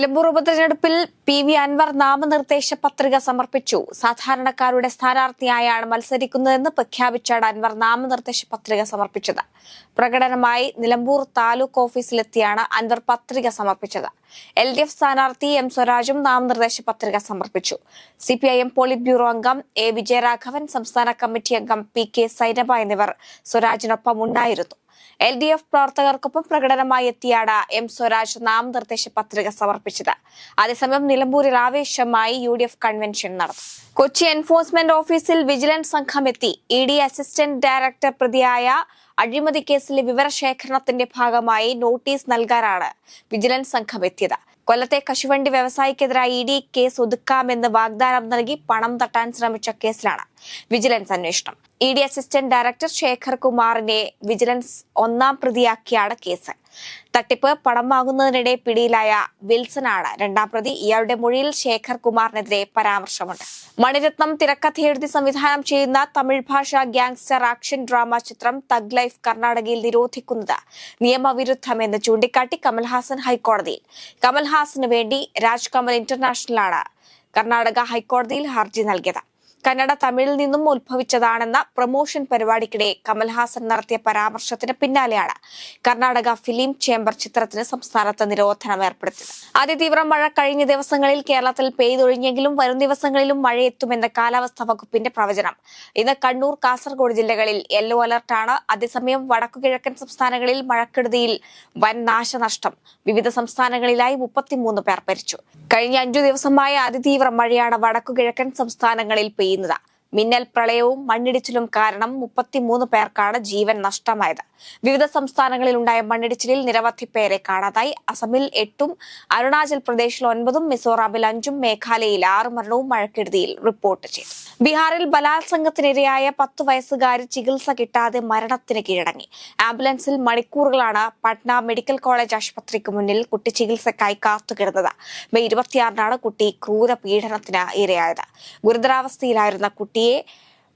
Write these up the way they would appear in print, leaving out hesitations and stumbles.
നിലമ്പൂർ ഉപതെരഞ്ഞെടുപ്പിൽ പി.വി. അൻവർ നാമനിർദ്ദേശ പത്രിക സമർപ്പിച്ചു. സാധാരണക്കാരുടെ സ്ഥാനാർത്ഥിയായാണ് മത്സരിക്കുന്നതെന്ന് പ്രഖ്യാപിച്ചാണ് അൻവർ നാമനിർദ്ദേശ പത്രിക സമർപ്പിച്ചത്. പ്രകടനമായി നിലമ്പൂർ താലൂക്ക് ഓഫീസിലെത്തിയാണ് അൻവർ പത്രിക സമർപ്പിച്ചത്. LDF സ്ഥാനാർത്ഥി M. സ്വരാജും നാമനിർദ്ദേശ പത്രിക സമർപ്പിച്ചു. CPIM പോളിറ്റ് ബ്യൂറോ അംഗം A. വിജയരാഘവൻ, സംസ്ഥാന കമ്മിറ്റി അംഗം P.K. സൈനബ എന്നിവർ സ്വരാജിനൊപ്പം ഉണ്ടായിരുന്നു. LDF പ്രവർത്തകർക്കൊപ്പം പ്രകടനമായി എത്തിയാണ് M. സ്വരാജ് നാമനിർദ്ദേശ പത്രിക സമർപ്പിച്ചത്. അതേസമയം നിലമ്പൂരിൽ ആവേശമായി UDF കൺവെൻഷൻ നടന്നു. കൊച്ചി എൻഫോഴ്സ്മെന്റ് ഓഫീസിൽ വിജിലൻസ് സംഘം എത്തി. ED അസിസ്റ്റന്റ് ഡയറക്ടർ പ്രതിയായ അഴിമതി കേസിലെ വിവരശേഖരണത്തിന്റെ ഭാഗമായി നോട്ടീസ് നൽകാനാണ് വിജിലൻസ് സംഘം എത്തിയത്. കൊല്ലത്തെ കശുവണ്ടി വ്യവസായിക്കെതിരായി ED കേസ് ഒതുക്കാമെന്ന് വാഗ്ദാനം നൽകി പണം തട്ടാൻ ശ്രമിച്ച കേസിലാണ് വിജിലൻസ് അന്വേഷണം. ED അസിസ്റ്റന്റ് ഡയറക്ടർ ശേഖർ കുമാറിനെ വിജിലൻസ് ഒന്നാം പ്രതിയാക്കിയാണ് കേസ്. തട്ടിപ്പ് പണം വാങ്ങുന്നതിനിടെ പിടിയിലായ വിൽസനാണ് രണ്ടാം പ്രതി. ഇയാളുടെ മൊഴിയിൽ ശേഖർ കുമാറിനെതിരെ പരാമർശമുണ്ട്. മണിരത്നം തിരക്കഥ എഴുതി സംവിധാനം ചെയ്യുന്ന തമിഴ് ഭാഷാ ഗ്യാങ്സ്റ്റർ ആക്ഷൻ ഡ്രാമ ചിത്രം തഗ് ലൈഫ് കർണാടകയിൽ നിരോധിക്കുന്നത് നിയമവിരുദ്ധമെന്ന് ചൂണ്ടിക്കാട്ടി കമൽഹാസൻ ഹൈക്കോടതിയിൽ. കമൽഹാസന് വേണ്ടി രാജ് കമൽ ഇന്റർനാഷണലാണ് കർണാടക ഹൈക്കോടതിയിൽ ഹർജി നൽകിയത്. കന്നഡ തമിഴിൽ നിന്നും ഉത്ഭവിച്ചതാണെന്ന പ്രൊമോഷൻ പരിപാടിക്കിടെ കമൽഹാസൻ നടത്തിയ പരാമർശത്തിന് പിന്നാലെയാണ് കർണാടക ഫിലിം ചേംബർ ചിത്രത്തിന് സംസ്ഥാനത്ത് നിരോധനം ഏർപ്പെടുത്തിയത്. അതിതീവ്ര മഴ കഴിഞ്ഞ ദിവസങ്ങളിൽ കേരളത്തിൽ പെയ്തൊഴിഞ്ഞെങ്കിലും വരും ദിവസങ്ങളിലും മഴയെത്തുമെന്ന കാലാവസ്ഥാ വകുപ്പിന്റെ പ്രവചനം. ഇന്ന് കണ്ണൂർ, കാസർഗോഡ് ജില്ലകളിൽ യെല്ലോ അലർട്ടാണ്. അതേസമയം വടക്കുകിഴക്കൻ സംസ്ഥാനങ്ങളിൽ മഴക്കെടുതിയിൽ വൻ നാശനഷ്ടം. വിവിധ സംസ്ഥാനങ്ങളിലായി 33 പേർ മരിച്ചു. കഴിഞ്ഞ 5 ദിവസമായ അതിതീവ്ര മഴയാണ് വടക്കുകിഴക്കൻ സംസ്ഥാനങ്ങളിൽ പെയ്യുന്നത്. മിന്നൽ പ്രളയവും മണ്ണിടിച്ചിലും കാരണം 33 പേർക്കാണ് ജീവൻ നഷ്ടമായത്. വിവിധ സംസ്ഥാനങ്ങളിൽ ഉണ്ടായ മണ്ണിടിച്ചിലിൽ നിരവധി പേരെ കാണാതായി. അസമിൽ 8ഉം അരുണാചൽ പ്രദേശിൽ 9ഉം മിസോറാമിൽ 5ഉം മേഘാലയയിൽ 6 മരണവും മഴക്കെടുതിയിൽ റിപ്പോർട്ട് ചെയ്തു. ബീഹാറിൽ ബലാത്സംഗത്തിനിരയായ 10 വയസ്സുകാരി ചികിത്സ കിട്ടാതെ മരണത്തിന് കീഴടങ്ങി. ആംബുലൻസിൽ മണിക്കൂറുകളാണ് പട്ന മെഡിക്കൽ കോളേജ് ആശുപത്രിക്ക് മുന്നിൽ കുട്ടി ചികിത്സയ്ക്കായി കാത്തുകിടന്നത്. മെയ് 26-നാണ് കുട്ടി ക്രൂര പീഡനത്തിന് ഇരയായത്. ഗുരുതരാവസ്ഥയിലായിരുന്ന കുട്ടിയെ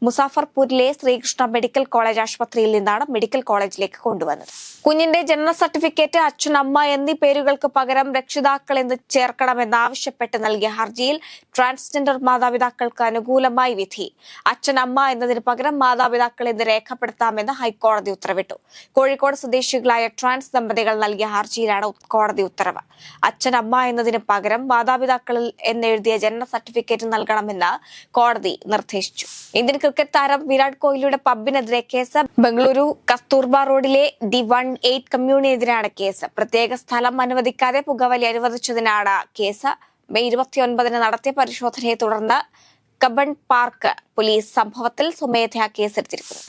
മുസാഫർപൂരിലെ ശ്രീകൃഷ്ണ മെഡിക്കൽ കോളേജ് ആശുപത്രിയിൽ നിന്നാണ് മെഡിക്കൽ കോളേജിലേക്ക് കൊണ്ടുവന്നത്. കുഞ്ഞിന്റെ ജനന സർട്ടിഫിക്കറ്റ് അച്ഛൻ, അമ്മ എന്നീ പേരുകൾക്ക് പകരം രക്ഷിതാക്കൾ എന്ന് ചേർക്കണമെന്നാവശ്യപ്പെട്ട് നൽകിയ ഹർജിയിൽ ട്രാൻസ്ജെൻഡർ മാതാപിതാക്കൾക്ക് അനുകൂലമായി വിധി. അച്ഛൻ, അമ്മ എന്നതിന് പകരം മാതാപിതാക്കൾ എന്ന് രേഖപ്പെടുത്താമെന്ന് ഹൈക്കോടതി ഉത്തരവിട്ടു. കോഴിക്കോട് സ്വദേശികളായ ട്രാൻസ് ദമ്പതികൾ നൽകിയ ഹർജിയിലാണ് കോടതി ഉത്തരവ്. അച്ഛൻ, അമ്മ എന്നതിന് പകരം മാതാപിതാക്കൾ എന്നെഴുതിയ ജനന സർട്ടിഫിക്കറ്റ് നൽകണമെന്ന് കോടതി നിർദ്ദേശിച്ചു. ഇന്ത്യൻ ക്രിക്കറ്റ് താരം വിരാട് കോഹ്ലിയുടെ പബ്ബിനെതിരെ കേസ്. ബംഗളൂരു കസ്തൂർബ റോഡിലെ ദി 18 കമ്മ്യൂണിനെതിരാണ് കേസ്. പ്രത്യേക സ്ഥലം അനുവദിക്കാതെ പുകവലി അനുവദിച്ചതിനാണ് കേസ്. മെയ് 29-ന് നടത്തിയ പരിശോധനയെ തുടർന്ന് കബൺ പാർക്ക് പോലീസ് സംഭവത്തിൽ സ്വമേധയാ കേസെടുത്തിരിക്കുന്നു.